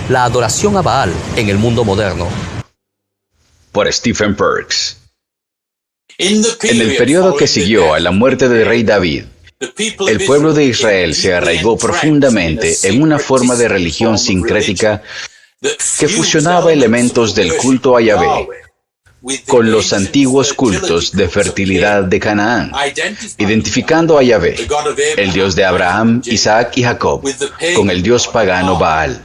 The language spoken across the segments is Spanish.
la adoración a Baal en el mundo moderno. Por Stephen Perks. En el periodo que siguió a la muerte del rey David, el pueblo de Israel se arraigó profundamente en una forma de religión sincrética que fusionaba elementos del culto a Yahvé con los antiguos cultos de fertilidad de Canaán, identificando a Yahvé, el Dios de Abraham, Isaac y Jacob, con el Dios pagano Baal.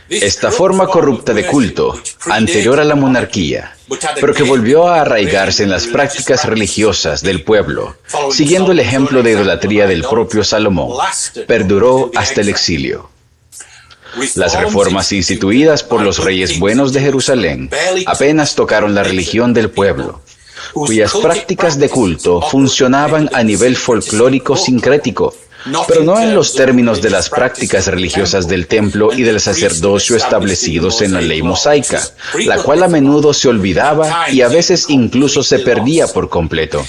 Esta forma corrupta de culto, anterior a la monarquía, pero que volvió a arraigarse en las prácticas religiosas del pueblo, siguiendo el ejemplo de idolatría del propio Salomón, perduró hasta el exilio. Las reformas instituidas por los reyes buenos de Jerusalén apenas tocaron la religión del pueblo, cuyas prácticas de culto funcionaban a nivel folclórico sincrético, pero no en los términos de las prácticas religiosas del templo y del sacerdocio establecidos en la ley mosaica, la cual a menudo se olvidaba y a veces incluso se perdía por completo.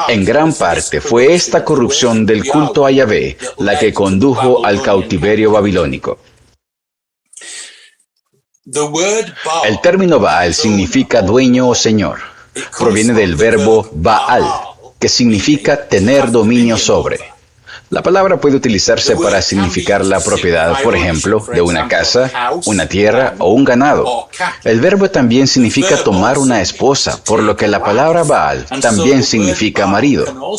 En gran parte fue esta corrupción del culto a Yahvé la que condujo al cautiverio babilónico. El término Baal significa dueño o señor. Proviene del verbo Baal, que significa tener dominio sobre. La palabra puede utilizarse para significar la propiedad, por ejemplo, de una casa, una tierra o un ganado. El verbo también significa tomar una esposa, por lo que la palabra Baal también significa marido.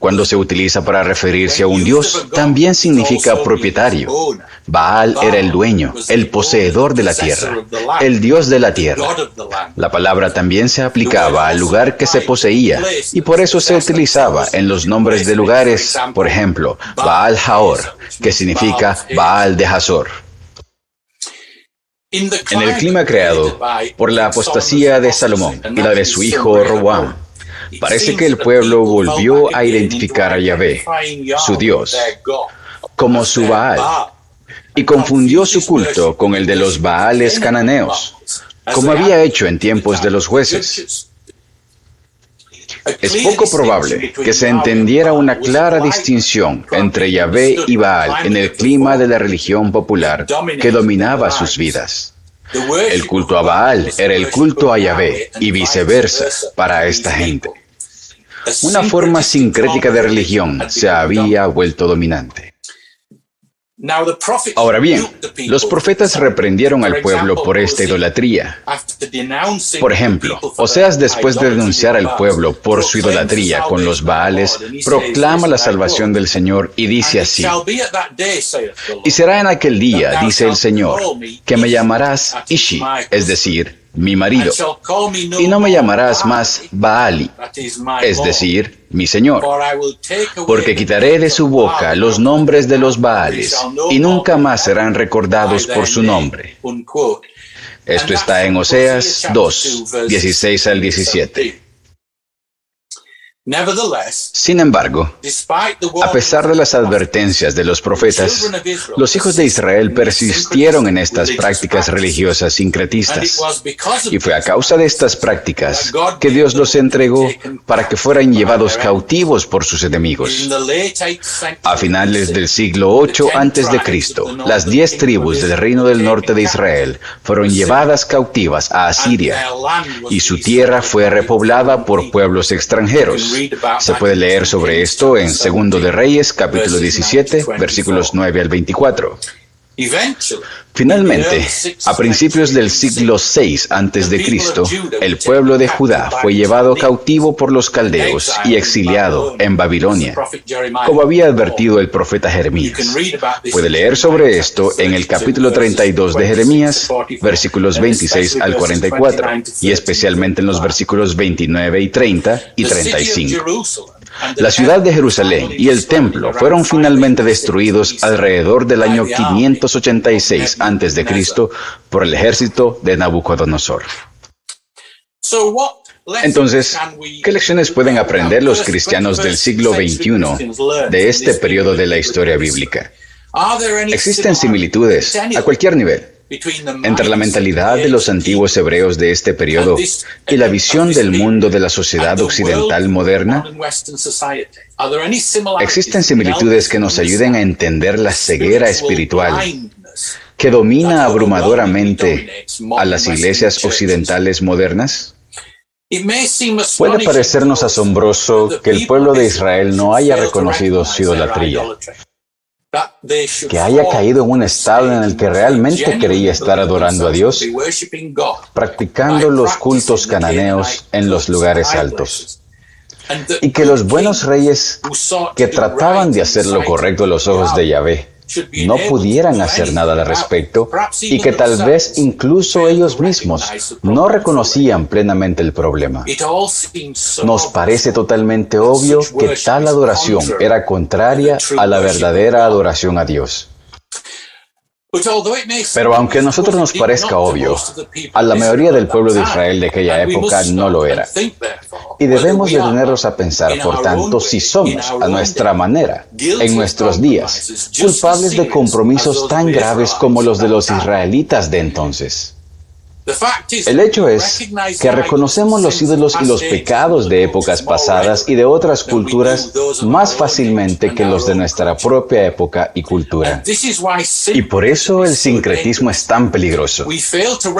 Cuando se utiliza para referirse a un dios, también significa propietario. Baal era el dueño, el poseedor de la tierra, el dios de la tierra. La palabra también se aplicaba al lugar que se poseía, y por eso se utilizaba en los nombres de lugares, por ejemplo, Baal Haor, que significa Baal de Hazor. En el clima creado por la apostasía de Salomón y la de su hijo Roboam, parece que el pueblo volvió a identificar a Yahvé, su Dios, como su Baal, y confundió su culto con el de los Baales cananeos, como había hecho en tiempos de los jueces. Es poco probable que se entendiera una clara distinción entre Yahvé y Baal en el clima de la religión popular que dominaba sus vidas. El culto a Baal era el culto a Yahvé y viceversa para esta gente. Una forma sincrética de religión se había vuelto dominante. Ahora bien, los profetas reprendieron al pueblo por esta idolatría. Por ejemplo, Oseas, después de denunciar al pueblo por su idolatría con los Baales, proclama la salvación del Señor y dice así: y será en aquel día, dice el Señor, que me llamarás Ishi, es decir, mi marido, y no me llamarás más Baali, es decir, mi Señor, porque quitaré de su boca los nombres de los Baales, y nunca más serán recordados por su nombre. Esto está en Oseas 2, 16 al 17. Sin embargo, a pesar de las advertencias de los profetas, los hijos de Israel persistieron en estas prácticas religiosas sincretistas. Y fue a causa de estas prácticas que Dios los entregó para que fueran llevados cautivos por sus enemigos. A finales del siglo VIII a.C., las 10 tribus del reino del norte de Israel fueron llevadas cautivas a Asiria, y su tierra fue repoblada por pueblos extranjeros. Se puede leer sobre esto en Segundo de Reyes, capítulo 17, versículos 9 al 24. Finalmente, a principios del siglo VI a.C., el pueblo de Judá fue llevado cautivo por los caldeos y exiliado en Babilonia, como había advertido el profeta Jeremías. Puede leer sobre esto en el capítulo 32 de Jeremías, versículos 26 al 44, y especialmente en los versículos 29 y 30 y 35. La ciudad de Jerusalén y el templo fueron finalmente destruidos alrededor del año 586 a.C. por el ejército de Nabucodonosor. Entonces, ¿qué lecciones pueden aprender los cristianos del siglo XXI de este periodo de la historia bíblica? Existen similitudes a cualquier nivel entre la mentalidad de los antiguos hebreos de este periodo y la visión del mundo de la sociedad occidental moderna. ¿Existen similitudes que nos ayuden a entender la ceguera espiritual que domina abrumadoramente a las iglesias occidentales modernas? Puede parecernos asombroso que el pueblo de Israel no haya reconocido su idolatría, que haya caído en un estado en el que realmente creía estar adorando a Dios, practicando los cultos cananeos en los lugares altos, y que los buenos reyes que trataban de hacer lo correcto a los ojos de Yahvé no pudieran hacer nada al respecto, y que tal vez incluso ellos mismos no reconocían plenamente el problema. Nos parece totalmente obvio que tal adoración era contraria a la verdadera adoración a Dios. Pero aunque a nosotros nos parezca obvio, a la mayoría del pueblo de Israel de aquella época no lo era. Y debemos detenernos a pensar, por tanto, si somos, a nuestra manera, en nuestros días, culpables de compromisos tan graves como los de los israelitas de entonces. El hecho es que reconocemos los ídolos y los pecados de épocas pasadas y de otras culturas más fácilmente que los de nuestra propia época y cultura. Y por eso el sincretismo es tan peligroso,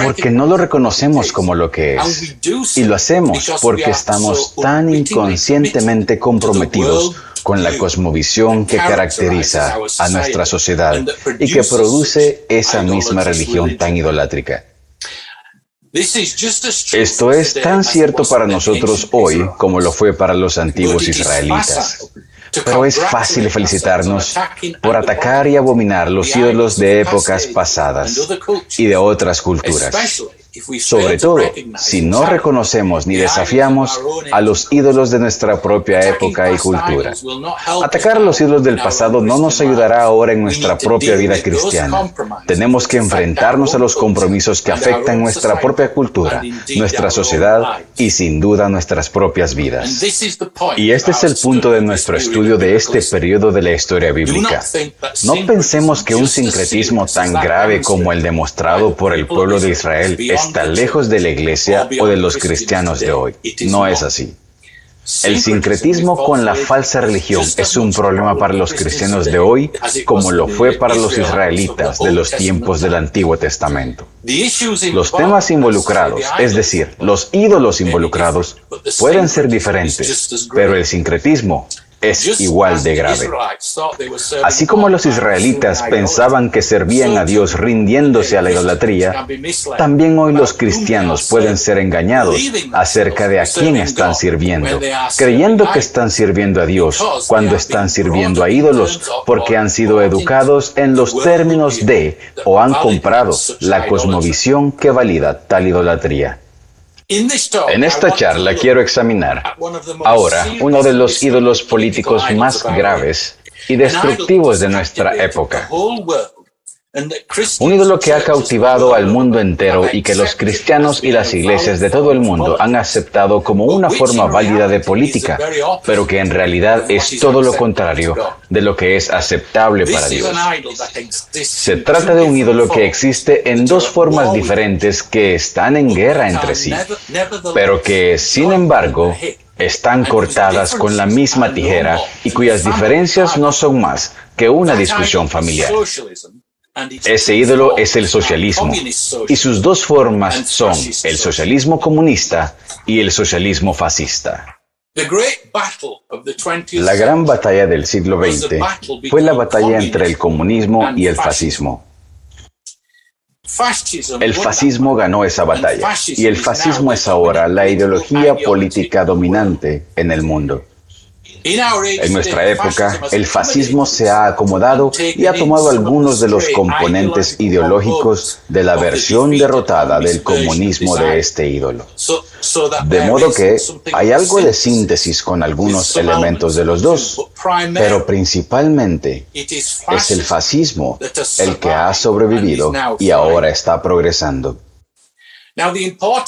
porque no lo reconocemos como lo que es. Y lo hacemos porque estamos tan inconscientemente comprometidos con la cosmovisión que caracteriza a nuestra sociedad y que produce esa misma religión tan idolátrica. Esto es tan cierto para nosotros hoy como lo fue para los antiguos israelitas. Pero es fácil felicitarnos por atacar y abominar los ídolos de épocas pasadas y de otras culturas. Sobre todo, si no reconocemos ni desafiamos a los ídolos de nuestra propia época y cultura. Atacar a los ídolos del pasado no nos ayudará ahora en nuestra propia vida cristiana. Tenemos que enfrentarnos a los compromisos que afectan nuestra propia cultura, nuestra sociedad y sin duda nuestras propias vidas. Y este es el punto de nuestro estudio de este periodo de la historia bíblica. No pensemos que un sincretismo tan grave como el demostrado por el pueblo de Israel está lejos de la iglesia o de los cristianos de hoy. No es así. El sincretismo con la falsa religión es un problema para los cristianos de hoy, como lo fue para los israelitas de los tiempos del Antiguo Testamento. Los temas involucrados, es decir, los ídolos involucrados, pueden ser diferentes, pero el sincretismo es igual de grave. Así como los israelitas pensaban que servían a Dios rindiéndose a la idolatría, también hoy los cristianos pueden ser engañados acerca de a quién están sirviendo, creyendo que están sirviendo a Dios cuando están sirviendo a ídolos porque han sido educados en los términos de o han comprado la cosmovisión que valida tal idolatría. En esta charla quiero examinar ahora uno de los ídolos políticos más graves y destructivos de nuestra época. Un ídolo que ha cautivado al mundo entero y que los cristianos y las iglesias de todo el mundo han aceptado como una forma válida de política, pero que en realidad es todo lo contrario de lo que es aceptable para Dios. Se trata de un ídolo que existe en dos formas diferentes que están en guerra entre sí, pero que, sin embargo, están cortadas con la misma tijera y cuyas diferencias no son más que una discusión familiar. Ese ídolo es el socialismo, y sus dos formas son el socialismo comunista y el socialismo fascista. La gran batalla del siglo XX fue la batalla entre el comunismo y el fascismo. El fascismo ganó esa batalla, y el fascismo es ahora la ideología política dominante en el mundo. En nuestra época, el fascismo se ha acomodado y ha tomado algunos de los componentes ideológicos de la versión derrotada del comunismo de este ídolo. De modo que hay algo de síntesis con algunos elementos de los dos, pero principalmente es el fascismo el que ha sobrevivido y ahora está progresando.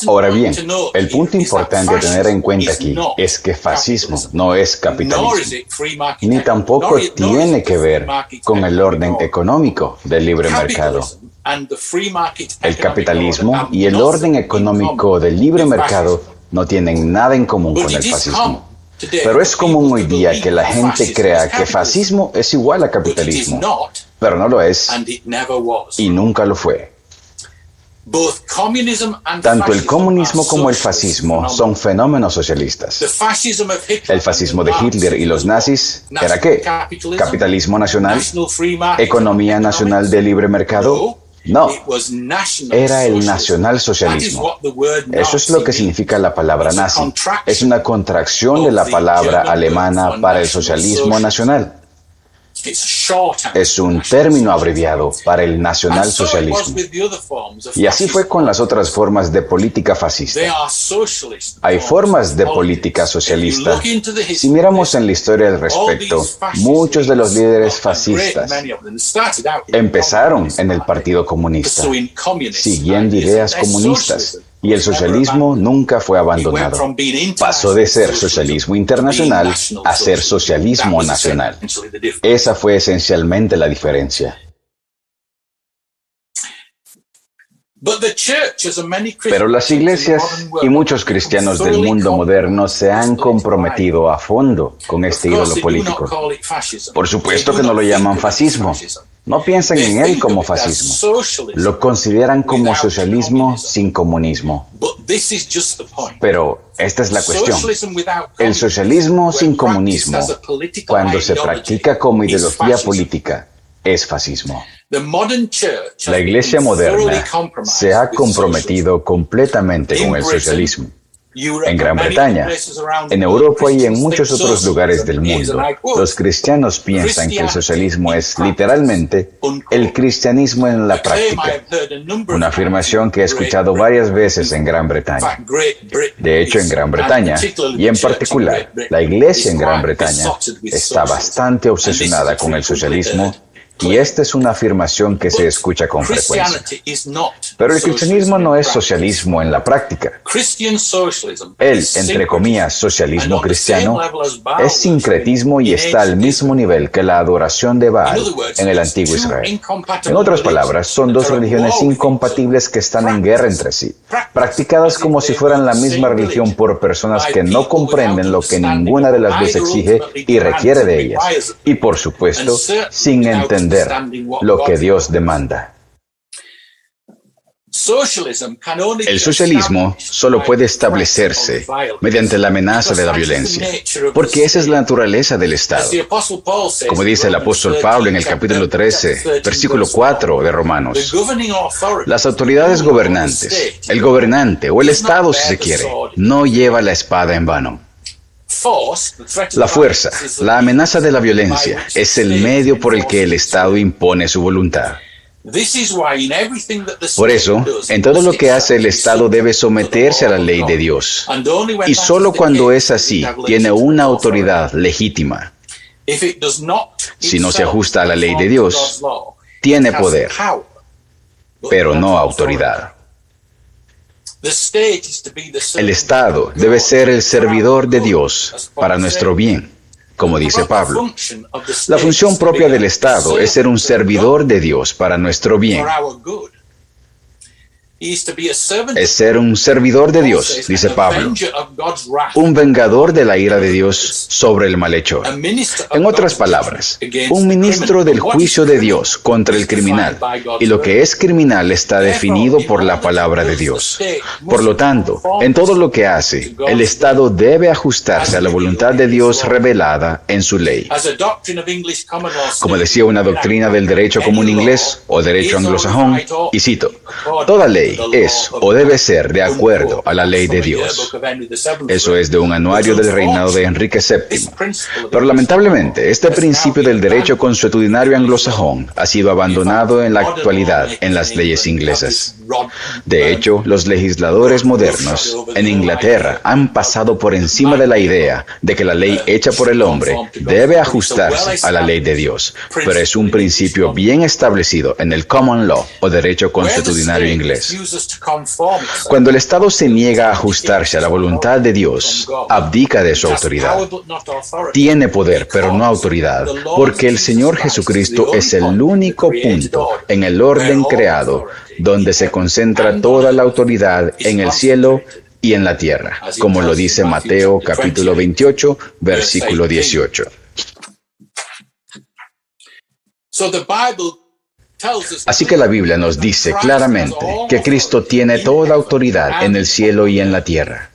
Ahora bien, el punto importante a tener en cuenta aquí es que fascismo no es capitalismo, ni tampoco tiene que ver con el orden económico del libre mercado. El capitalismo y el orden económico del libre mercado no tienen nada en común con el fascismo. Pero es común hoy día que la gente crea que fascismo es igual a capitalismo, pero no lo es y nunca lo fue. Tanto el comunismo como el fascismo son fenómenos socialistas. El fascismo de Hitler y los nazis ¿era qué? ¿Capitalismo nacional? ¿Economía nacional de libre mercado? No, era el nacionalsocialismo. Eso es lo que significa la palabra nazi. Es una contracción de la palabra alemana para el socialismo nacional. Es un término abreviado para el nacionalsocialismo. Y así fue con las otras formas de política fascista. Hay formas de política socialista. Si miramos en la historia al respecto, muchos de los líderes fascistas empezaron en el Partido Comunista, siguiendo ideas comunistas. Y el socialismo nunca fue abandonado. Pasó de ser socialismo internacional a ser socialismo nacional. Esa fue esencialmente la diferencia. Pero las iglesias y muchos cristianos del mundo moderno se han comprometido a fondo con este ídolo político. Por supuesto que no lo llaman fascismo. No piensan en él como fascismo. Lo consideran como socialismo sin comunismo. Pero esta es la cuestión. El socialismo sin comunismo, cuando se practica como ideología política, es fascismo. La iglesia moderna se ha comprometido completamente con el socialismo. En Gran Bretaña, en Europa y en muchos otros lugares del mundo, los cristianos piensan que el socialismo es literalmente el cristianismo en la práctica, una afirmación que he escuchado varias veces en Gran Bretaña. De hecho, en Gran Bretaña, y en particular, la iglesia en Gran Bretaña está bastante obsesionada con el socialismo. Y esta es una afirmación que se escucha con frecuencia. Pero el cristianismo no es socialismo en la práctica. El, entre comillas, socialismo cristiano es sincretismo y está al mismo nivel que la adoración de Baal en el antiguo Israel. En otras palabras, son dos religiones incompatibles que están en guerra entre sí, practicadas como si fueran la misma religión por personas que no comprenden lo que ninguna de las dos exige y requiere de ellas. Y por supuesto, sin entender lo que Dios demanda. El socialismo solo puede establecerse mediante la amenaza de la violencia, porque esa es la naturaleza del Estado. Como dice el apóstol Pablo en el capítulo 13, versículo 4 de Romanos, las autoridades gobernantes, el gobernante o el Estado, si se quiere, no lleva la espada en vano. La fuerza, la amenaza de la violencia, es el medio por el que el Estado impone su voluntad. Por eso, en todo lo que hace el Estado debe someterse a la ley de Dios. Y solo cuando es así, tiene una autoridad legítima. Si no se ajusta a la ley de Dios, tiene poder, pero no autoridad. El Estado debe ser el servidor de Dios para nuestro bien, como dice Pablo. La función propia del Estado es ser un servidor de Dios para nuestro bien. Es ser un servidor de Dios, dice Pablo, un vengador de la ira de Dios sobre el malhechor. En otras palabras, un ministro del juicio de Dios contra el criminal, y lo que es criminal está definido por la palabra de Dios. Por lo tanto, en todo lo que hace, el Estado debe ajustarse a la voluntad de Dios revelada en su ley. Como decía una doctrina del derecho común inglés o derecho anglosajón, y cito, toda ley es o debe ser de acuerdo a la ley de Dios. Eso es de un anuario del reinado de Enrique VII. Pero lamentablemente, este principio del derecho consuetudinario anglosajón ha sido abandonado en la actualidad en las leyes inglesas. De hecho, los legisladores modernos en Inglaterra han pasado por encima de la idea de que la ley hecha por el hombre debe ajustarse a la ley de Dios, pero es un principio bien establecido en el common law o derecho consuetudinario inglés. Cuando el Estado se niega a ajustarse a la voluntad de Dios, abdica de su autoridad. Tiene poder, pero no autoridad, porque el Señor Jesucristo es el único punto en el orden creado donde se concentra toda la autoridad en el cielo y en la tierra, como lo dice Mateo capítulo 28, versículo 18. Así que la Biblia nos dice claramente que Cristo tiene toda autoridad en el cielo y en la tierra.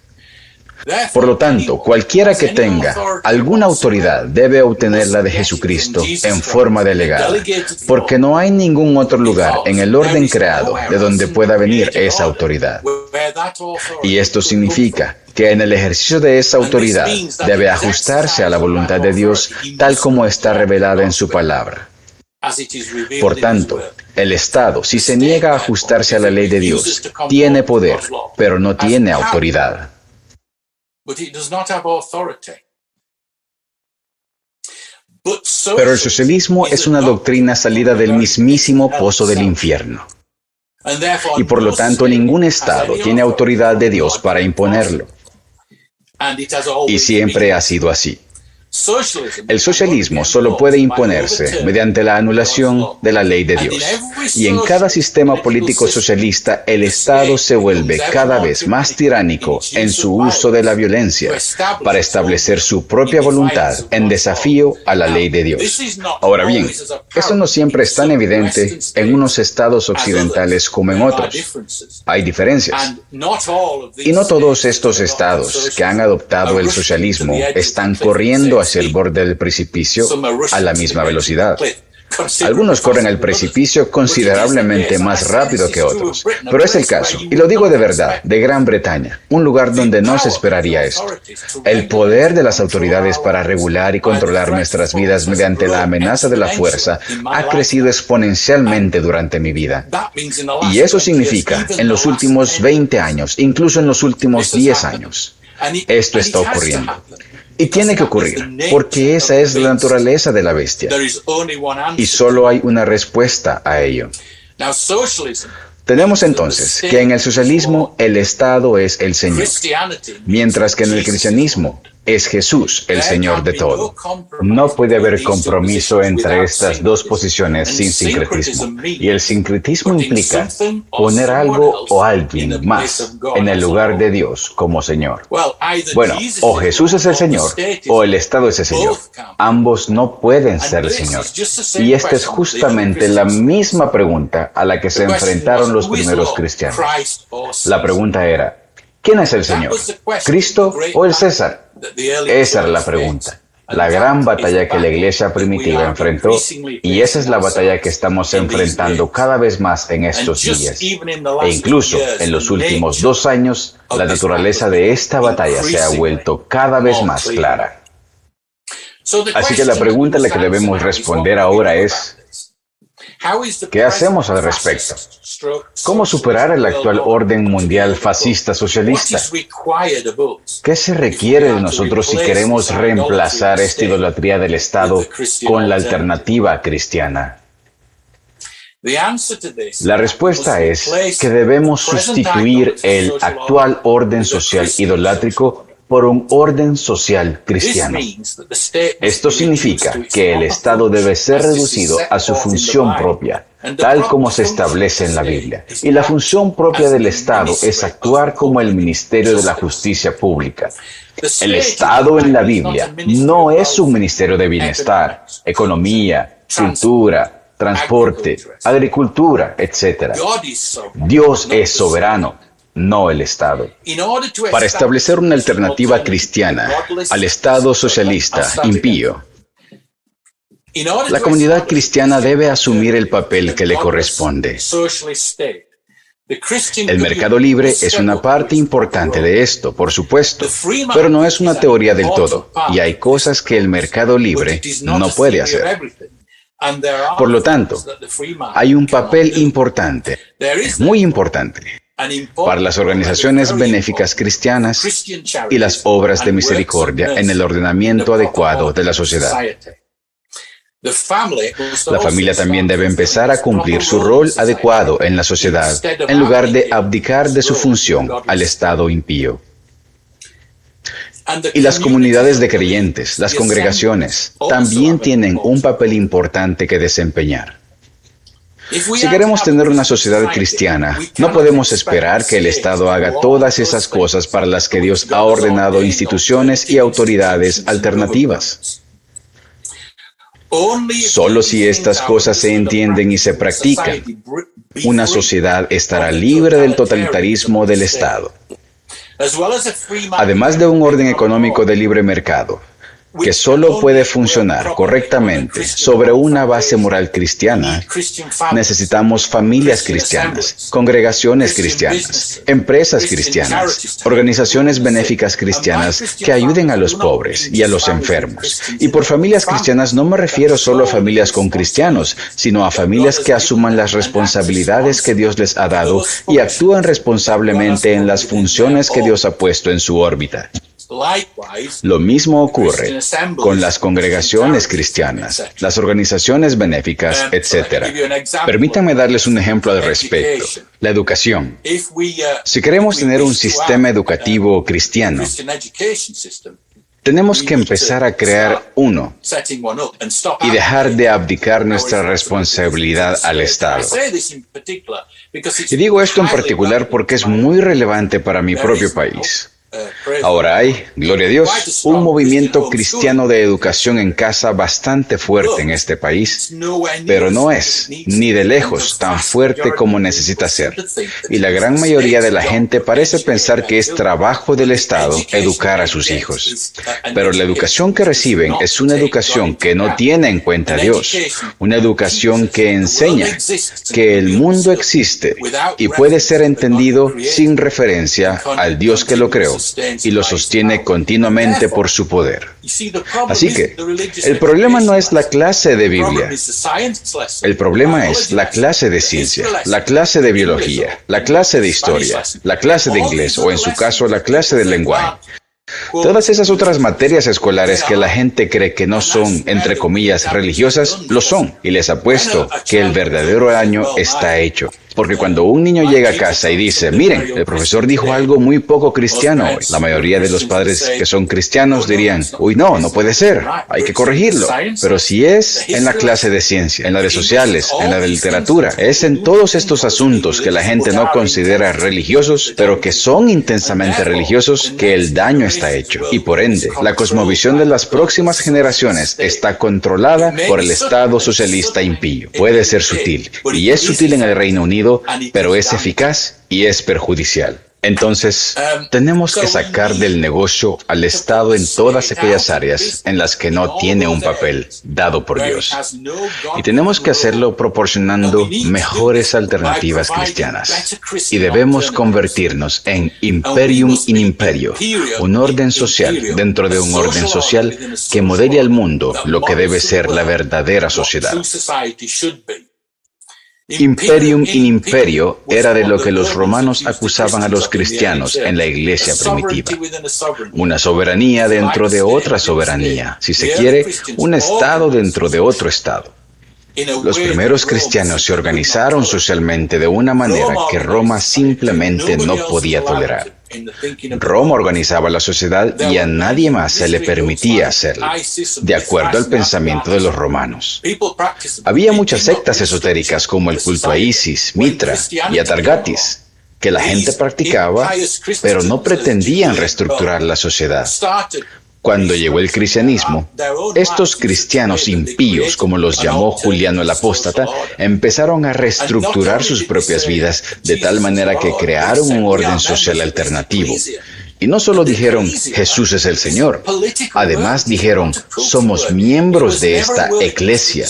Por lo tanto, cualquiera que tenga alguna autoridad debe obtenerla de Jesucristo en forma delegada, porque no hay ningún otro lugar en el orden creado de donde pueda venir esa autoridad. Y esto significa que en el ejercicio de esa autoridad debe ajustarse a la voluntad de Dios tal como está revelada en su palabra. Por tanto, el Estado, si se niega a ajustarse a la ley de Dios, tiene poder, pero no tiene autoridad. Pero el socialismo es una doctrina salida del mismísimo pozo del infierno. Y por lo tanto, ningún Estado tiene autoridad de Dios para imponerlo. Y siempre ha sido así. El socialismo solo puede imponerse mediante la anulación de la ley de Dios. Y en cada sistema político socialista, el Estado se vuelve cada vez más tiránico en su uso de la violencia para establecer su propia voluntad en desafío a la ley de Dios. Ahora bien, eso no siempre es tan evidente en unos estados occidentales como en otros. Hay diferencias. Y no todos estos estados que han adoptado el socialismo están corriendo hacia el borde del precipicio a la misma velocidad. Algunos corren al precipicio considerablemente más rápido que otros, pero es el caso, y lo digo de verdad, de Gran Bretaña, un lugar donde no se esperaría esto. El poder de las autoridades para regular y controlar nuestras vidas mediante la amenaza de la fuerza ha crecido exponencialmente durante mi vida. Y eso significa, en los últimos 20 años, incluso en los últimos 10 años, esto está ocurriendo. Y tiene que ocurrir, porque esa es la naturaleza de la bestia. Y solo hay una respuesta a ello. Tenemos entonces que en el socialismo el Estado es el Señor, mientras que en el cristianismo es Jesús el Señor de todo. No puede haber compromiso entre estas dos posiciones sin sincretismo. Y el sincretismo implica poner algo o alguien más en el lugar de Dios como Señor. Bueno, o Jesús es el Señor o el Estado es el Señor. Ambos no pueden ser el Señor. Y esta es justamente la misma pregunta a la que se enfrentaron los primeros cristianos. La pregunta era, ¿quién es el Señor? ¿Cristo o el César? Esa era la pregunta. La gran batalla que la iglesia primitiva enfrentó, y esa es la batalla que estamos enfrentando cada vez más en estos días. E incluso en los últimos 2 años, la naturaleza de esta batalla se ha vuelto cada vez más clara. Así que la pregunta a la que debemos responder ahora es, ¿qué hacemos al respecto? ¿Cómo superar el actual orden mundial fascista socialista? ¿Qué se requiere de nosotros si queremos reemplazar esta idolatría del Estado con la alternativa cristiana? La respuesta es que debemos sustituir el actual orden social idolátrico por un orden social cristiano. Esto significa que el Estado debe ser reducido a su función propia, tal como se establece en la Biblia. Y la función propia del Estado es actuar como el ministerio de la justicia pública. El Estado en la Biblia no es un ministerio de bienestar, economía, cultura, transporte, agricultura, etc. Dios es soberano, no el Estado. Para establecer una alternativa cristiana al Estado socialista impío, la comunidad cristiana debe asumir el papel que le corresponde. El mercado libre es una parte importante de esto, por supuesto, pero no es una teoría del todo, y hay cosas que el mercado libre no puede hacer. Por lo tanto, hay un papel importante, muy importante, para las organizaciones benéficas cristianas y las obras de misericordia en el ordenamiento adecuado de la sociedad. La familia también debe empezar a cumplir su rol adecuado en la sociedad, en lugar de abdicar de su función al Estado impío. Y las comunidades de creyentes, las congregaciones, también tienen un papel importante que desempeñar. Si queremos tener una sociedad cristiana, no podemos esperar que el Estado haga todas esas cosas para las que Dios ha ordenado instituciones y autoridades alternativas. Solo si estas cosas se entienden y se practican, una sociedad estará libre del totalitarismo del Estado. Además de un orden económico de libre mercado, que solo puede funcionar correctamente sobre una base moral cristiana, necesitamos familias cristianas, congregaciones cristianas, empresas cristianas, organizaciones benéficas cristianas que ayuden a los pobres y a los enfermos. Y por familias cristianas no me refiero solo a familias con cristianos, sino a familias que asuman las responsabilidades que Dios les ha dado y actúan responsablemente en las funciones que Dios ha puesto en su órbita. Lo mismo ocurre con las congregaciones cristianas, las organizaciones benéficas, etc. Permítanme darles un ejemplo al respecto. La educación. Si queremos tener un sistema educativo cristiano, tenemos que empezar a crear uno y dejar de abdicar nuestra responsabilidad al Estado. Y digo esto en particular porque es muy relevante para mi propio país. Ahora hay, gloria a Dios, un movimiento cristiano de educación en casa bastante fuerte en este país, pero no es, ni de lejos, tan fuerte como necesita ser. Y la gran mayoría de la gente parece pensar que es trabajo del Estado educar a sus hijos. Pero la educación que reciben es una educación que no tiene en cuenta a Dios, una educación que enseña que el mundo existe y puede ser entendido sin referencia al Dios que lo creó y lo sostiene continuamente por su poder. Así que, el problema no es la clase de Biblia. El problema es la clase de ciencia, la clase de biología, la clase de historia, la clase de inglés o, en su caso, la clase de lenguaje. Todas esas otras materias escolares que la gente cree que no son, entre comillas, religiosas, lo son. Y les apuesto que el verdadero daño está hecho. Porque cuando un niño llega a casa y dice, miren, el profesor dijo algo muy poco cristiano hoy, la mayoría de los padres que son cristianos dirían, uy, no puede ser, hay que corregirlo. Pero si es en la clase de ciencia, en la de sociales, en la de literatura, es en todos estos asuntos que la gente no considera religiosos, pero que son intensamente religiosos, que el daño está hecho. Y por ende, la cosmovisión de las próximas generaciones está controlada por el Estado socialista impío. Puede ser sutil, y es sutil en el Reino Unido, pero es eficaz y es perjudicial. Entonces, tenemos que sacar del negocio al Estado en todas aquellas áreas en las que no tiene un papel dado por Dios. Y tenemos que hacerlo proporcionando mejores alternativas cristianas. Y debemos convertirnos en imperium in imperio, un orden social dentro de un orden social que modele al mundo lo que debe ser la verdadera sociedad. Imperium in imperio era de lo que los romanos acusaban a los cristianos en la iglesia primitiva. Una soberanía dentro de otra soberanía, si se quiere, un estado dentro de otro estado. Los primeros cristianos se organizaron socialmente de una manera que Roma simplemente no podía tolerar. Roma organizaba la sociedad y a nadie más se le permitía hacerlo, de acuerdo al pensamiento de los romanos. Había muchas sectas esotéricas como el culto a Isis, Mitra y Atargatis, que la gente practicaba, pero no pretendían reestructurar la sociedad. Cuando llegó el cristianismo, estos cristianos impíos, como los llamó Juliano el Apóstata, empezaron a reestructurar sus propias vidas de tal manera que crearon un orden social alternativo. Y no solo dijeron, Jesús es el Señor, además dijeron, somos miembros de esta eclesia.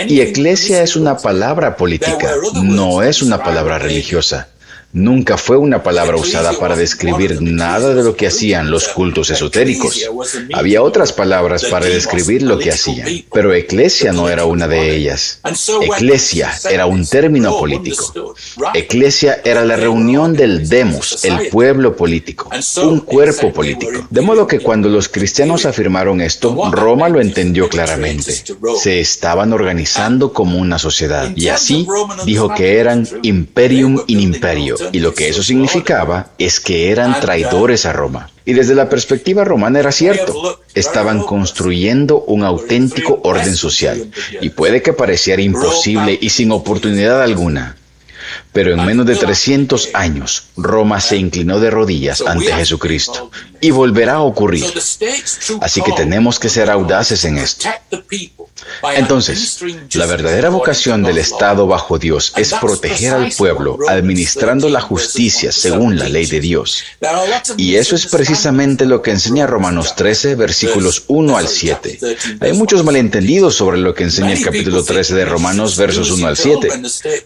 Y eclesia es una palabra política, no es una palabra religiosa. Nunca fue una palabra usada para describir nada de lo que hacían los cultos esotéricos. Había otras palabras para describir lo que hacían, pero eclesia no era una de ellas. Eclesia era un término político. Eclesia era la reunión del demos, el pueblo político, un cuerpo político. De modo que cuando los cristianos afirmaron esto, Roma lo entendió claramente. Se estaban organizando como una sociedad, y así dijo que eran imperium in imperio, Y lo que eso significaba es que eran traidores a Roma. Y desde la perspectiva romana era cierto. Estaban construyendo un auténtico orden social. Y puede que pareciera imposible y sin oportunidad alguna. Pero en menos de 300 años, Roma se inclinó de rodillas ante Jesucristo. Y volverá a ocurrir. Así que tenemos que ser audaces en esto. Entonces, la verdadera vocación del Estado bajo Dios es proteger al pueblo administrando la justicia según la ley de Dios. Y eso es precisamente lo que enseña Romanos 13, versículos 1 al 7. Hay muchos malentendidos sobre lo que enseña el capítulo 13 de Romanos, versos 1 al 7.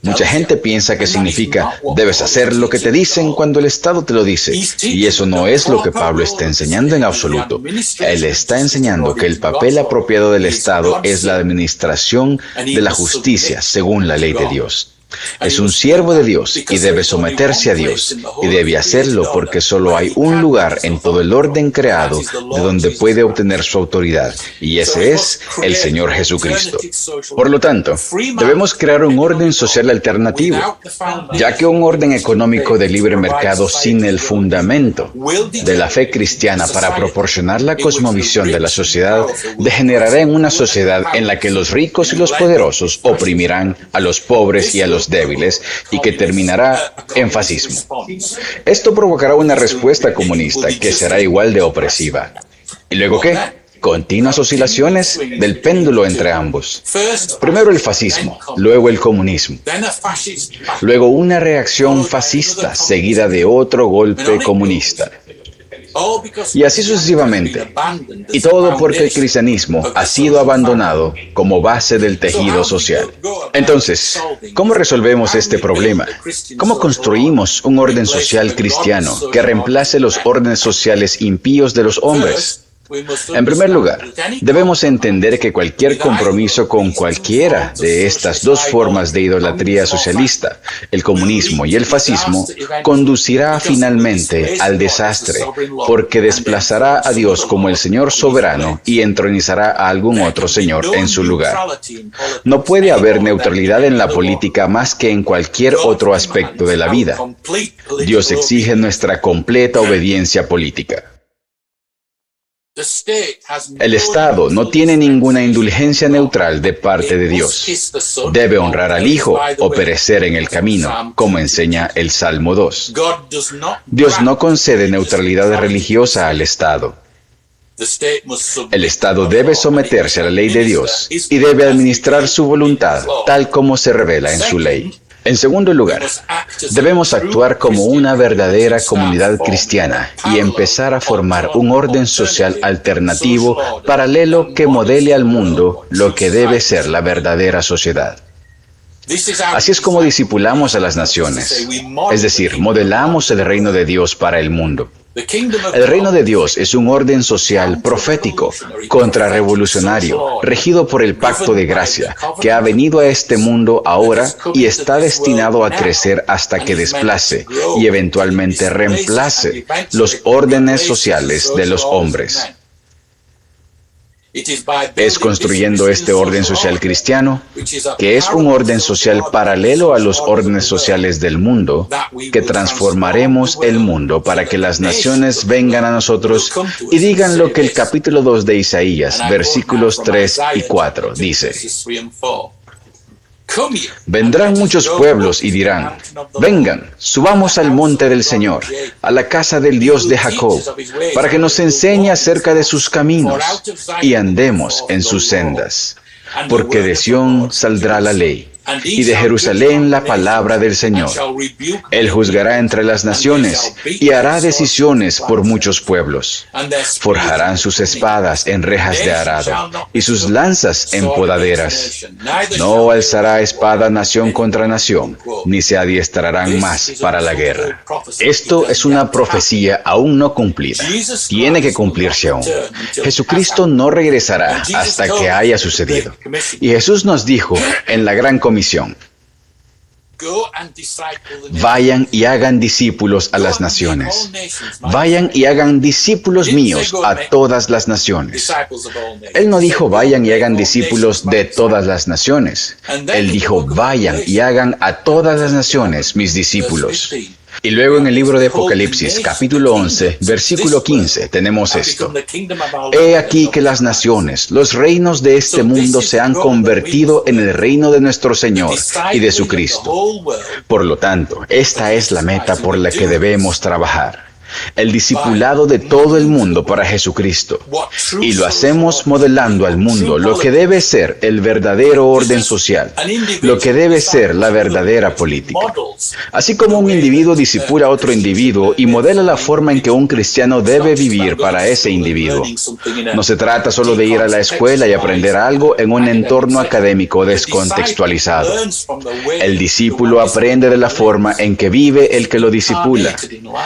Mucha gente piensa que significa, debes hacer lo que te dicen cuando el Estado te lo dice. Y eso no es lo que Pablo está enseñando en absoluto. Él está enseñando que el papel apropiado del Estado es la administración de la justicia según la ley de Dios. Es un siervo de Dios y debe someterse a Dios, y debe hacerlo porque solo hay un lugar en todo el orden creado de donde puede obtener su autoridad, y ese es el Señor Jesucristo. Por lo tanto, debemos crear un orden social alternativo, ya que un orden económico de libre mercado sin el fundamento de la fe cristiana para proporcionar la cosmovisión de la sociedad degenerará en una sociedad en la que los ricos y los poderosos oprimirán a los pobres y a los débiles, y que terminará en fascismo. Esto provocará una respuesta comunista que será igual de opresiva. ¿Y luego qué? Continuas oscilaciones del péndulo entre ambos. Primero el fascismo, luego el comunismo. Luego una reacción fascista seguida de otro golpe comunista. Y así sucesivamente. Y todo porque el cristianismo ha sido abandonado como base del tejido social. Entonces, ¿cómo resolvemos este problema? ¿Cómo construimos un orden social cristiano que reemplace los órdenes sociales impíos de los hombres? En primer lugar, debemos entender que cualquier compromiso con cualquiera de estas dos formas de idolatría socialista, el comunismo y el fascismo, conducirá finalmente al desastre, porque desplazará a Dios como el Señor soberano y entronizará a algún otro Señor en su lugar. No puede haber neutralidad en la política más que en cualquier otro aspecto de la vida. Dios exige nuestra completa obediencia política. El Estado no tiene ninguna indulgencia neutral de parte de Dios. Debe honrar al Hijo o perecer en el camino, como enseña el Salmo 2. Dios no concede neutralidad religiosa al Estado. El Estado debe someterse a la ley de Dios y debe administrar su voluntad, tal como se revela en su ley. En segundo lugar, debemos actuar como una verdadera comunidad cristiana y empezar a formar un orden social alternativo paralelo que modele al mundo lo que debe ser la verdadera sociedad. Así es como discipulamos a las naciones, es decir, modelamos el reino de Dios para el mundo. El reino de Dios es un orden social profético, contrarrevolucionario, regido por el pacto de gracia, que ha venido a este mundo ahora y está destinado a crecer hasta que desplace y eventualmente reemplace los órdenes sociales de los hombres. Es construyendo este orden social cristiano, que es un orden social paralelo a los órdenes sociales del mundo, que transformaremos el mundo para que las naciones vengan a nosotros y digan lo que el capítulo 2 de Isaías, versículos 3 y 4, dice. Vendrán muchos pueblos y dirán, vengan, subamos al monte del Señor, a la casa del Dios de Jacob, para que nos enseñe acerca de sus caminos y andemos en sus sendas. Porque de Sión saldrá la ley, y de Jerusalén la palabra del Señor. Él juzgará entre las naciones y hará decisiones por muchos pueblos. Forjarán sus espadas en rejas de arado y sus lanzas en podaderas. No alzará espada nación contra nación, ni se adiestrarán más para la guerra. Esto es una profecía aún no cumplida. Tiene que cumplirse aún. Jesucristo no regresará hasta que haya sucedido. Y Jesús nos dijo en la gran comisión, vayan y hagan discípulos a las naciones. Vayan y hagan discípulos míos a todas las naciones. Él no dijo vayan y hagan discípulos de todas las naciones. Él dijo vayan y hagan a todas las naciones mis discípulos. Y luego en el libro de Apocalipsis, capítulo 11, versículo 15, tenemos esto. He aquí que las naciones, los reinos de este mundo se han convertido en el reino de nuestro Señor y de su Cristo. Por lo tanto, esta es la meta por la que debemos trabajar. El discipulado de todo el mundo para Jesucristo. Y lo hacemos modelando al mundo lo que debe ser el verdadero orden social, lo que debe ser la verdadera política. Así como un individuo disipula a otro individuo y modela la forma en que un cristiano debe vivir para ese individuo. No se trata solo de ir a la escuela y aprender algo en un entorno académico descontextualizado. El discípulo aprende de la forma en que vive el que lo disipula.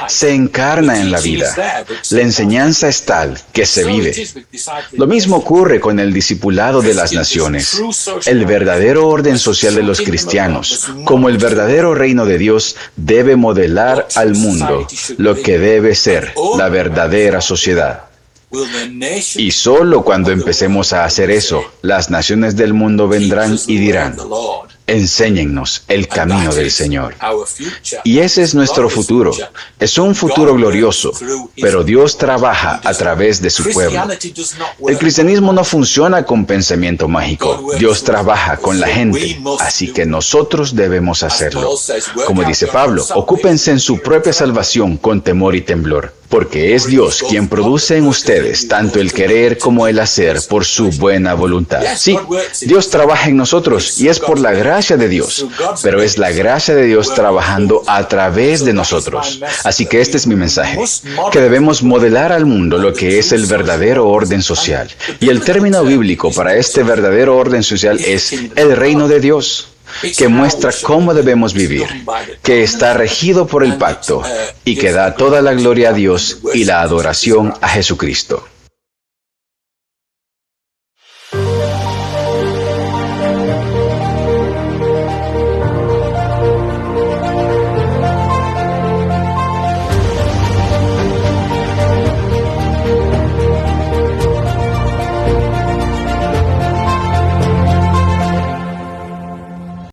Se encarna en la vida. La enseñanza es tal que se vive. Lo mismo ocurre con el discipulado de las naciones. El verdadero orden social de los cristianos, como el verdadero reino de Dios, debe modelar al mundo lo que debe ser la verdadera sociedad. Y solo cuando empecemos a hacer eso, las naciones del mundo vendrán y dirán: enséñennos el camino del Señor. Y ese es nuestro futuro. Es un futuro glorioso, pero Dios trabaja a través de su pueblo. El cristianismo no funciona con pensamiento mágico. Dios trabaja con la gente, así que nosotros debemos hacerlo. Como dice Pablo, ocúpense en su propia salvación con temor y temblor, porque es Dios quien produce en ustedes tanto el querer como el hacer por su buena voluntad. Sí, Dios trabaja en nosotros y es por la gracia de Dios, pero es la gracia de Dios trabajando a través de nosotros. Así que este es mi mensaje, que debemos modelar al mundo lo que es el verdadero orden social. Y el término bíblico para este verdadero orden social es el reino de Dios, que muestra cómo debemos vivir, que está regido por el pacto y que da toda la gloria a Dios y la adoración a Jesucristo.